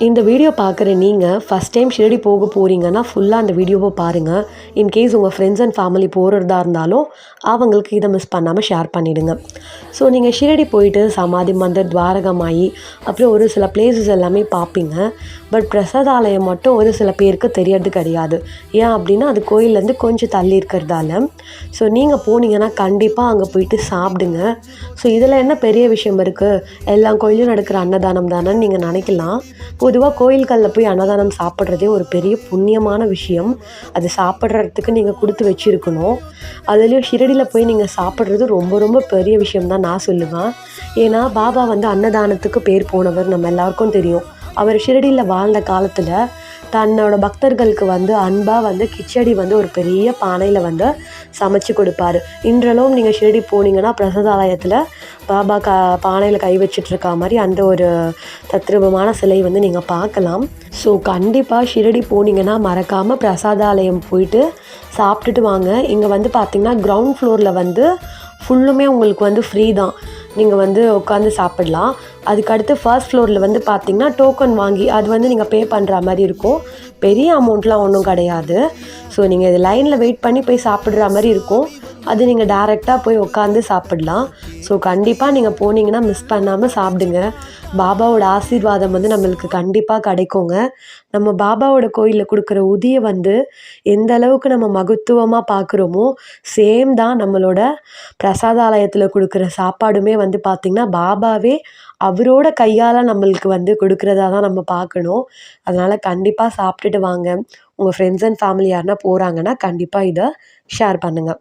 இந்த வீடியோ பார்க்குற நீங்கள் ஃபஸ்ட் டைம் ஷிரடி போக போகிறீங்கன்னா ஃபுல்லாக அந்த வீடியோவை பாருங்கள். இன்கேஸ் உங்கள் ஃப்ரெண்ட்ஸ் அண்ட் ஃபேமிலி போகிறதா இருந்தாலும் அவங்களுக்கு இதை மிஸ் பண்ணாமல் ஷேர் பண்ணிவிடுங்க. ஸோ நீங்கள் ஷிரடி போயிட்டு சமாதி மந்திர், துவாரகமாயி, அப்புறம் ஒரு சில பிளேசஸ் எல்லாமே பார்ப்பீங்க. பட் பிரசாதாலயம் மட்டும் ஒரு சில பேருக்கு தெரியறது கிடையாது. ஏன் அப்படின்னா அது கோயிலேருந்து கொஞ்சம் தள்ளி இருக்கிறதால. ஸோ நீங்கள் போனீங்கன்னா கண்டிப்பாக அங்கே போயிட்டு சாப்பிடுங்க. ஸோ இதில் என்ன பெரிய விஷயம் இருக்குது, எல்லா கோயிலும் நடக்கிற அன்னதானம் தானேன்னு நீங்கள் நினைக்கலாம். பொதுவாக கோயில்களில் போய் அன்னதானம் சாப்பிட்றதே ஒரு பெரிய புண்ணியமான விஷயம். அது சாப்பிட்றதுக்கு நீங்கள் கொடுத்து வச்சுருக்கணும். அதுலேயும் ஷிரடியில் போய் நீங்கள் சாப்பிட்றது ரொம்ப ரொம்ப பெரிய விஷயம் தான் நான் சொல்லுவேன். ஏன்னா பாபா வந்து அன்னதானத்துக்கு பேர் போனவர், நம்ம எல்லாருக்கும் தெரியும். அவர் ஷிரடியில் வாழ்ந்த காலத்தில் தன்னோட பக்தர்களுக்கு வந்து அன்பாக வந்து கிச்சடி வந்து ஒரு பெரிய பானையில் வந்து சமைச்சு கொடுப்பாரு. இன்றளவும் நீங்கள் ஷிரடி போனீங்கன்னா பிரசாதாலயத்தில் பாபா பானையில் கை வச்சிட்ருக்கா மாதிரி அந்த ஒரு தத்ரூபமான சிலை வந்து நீங்கள் பார்க்கலாம். ஸோ கண்டிப்பாக ஷிரடி போனீங்கன்னா மறக்காமல் பிரசாதாலயம் போயிட்டு சாப்பிட்டுட்டு வாங்க. இங்கே வந்து பார்த்திங்கன்னா கிரவுண்ட் ஃப்ளோரில் வந்து ஃபுல்லுமே உங்களுக்கு வந்து ஃப்ரீ தான். நீங்கள் வந்து உட்காந்து சாப்பிட்லாம். அதுக்கடுத்து ஃபர்ஸ்ட் ஃப்ளோரில் வந்து பார்த்திங்கன்னா டோக்கன் வாங்கி அது வந்து நீங்கள் பே பண்ணுற மாதிரி இருக்கும். பெரிய அமௌண்ட்லாம் ஒன்றும் கிடையாது. ஸோ நீங்கள் இது லைனில் வெயிட் பண்ணி போய் சாப்பிட்ற மாதிரி இருக்கும். அது நீங்கள் டேரெக்டாக போய் உட்காந்து சாப்பிட்லாம். ஸோ கண்டிப்பாக நீங்கள் போனீங்கன்னா மிஸ் பண்ணாமல் சாப்பிடுங்க. பாபாவோட ஆசீர்வாதம் வந்து நம்மளுக்கு கண்டிப்பாக கிடைக்குங்க. நம்ம பாபாவோட கோயிலில் கொடுக்குற உதியை வந்து எந்த அளவுக்கு நம்ம மகத்துவமாக பார்க்குறோமோ சேம் தான் நம்மளோட பிரசாதாலயத்தில் கொடுக்குற சாப்பாடுமே வந்து பார்த்திங்கன்னா பாபாவே அவரோட கையால் நம்மளுக்கு வந்து கொடுக்குறதா தான் நம்ம பார்க்கணும். அதனால் கண்டிப்பாக சாப்பிட்டுட்டு வாங்க. உங்கள் ஃப்ரெண்ட்ஸ் அண்ட் ஃபேமிலி யாருன்னா போகிறாங்கன்னா கண்டிப்பாக இதை ஷேர் பண்ணுங்கள்.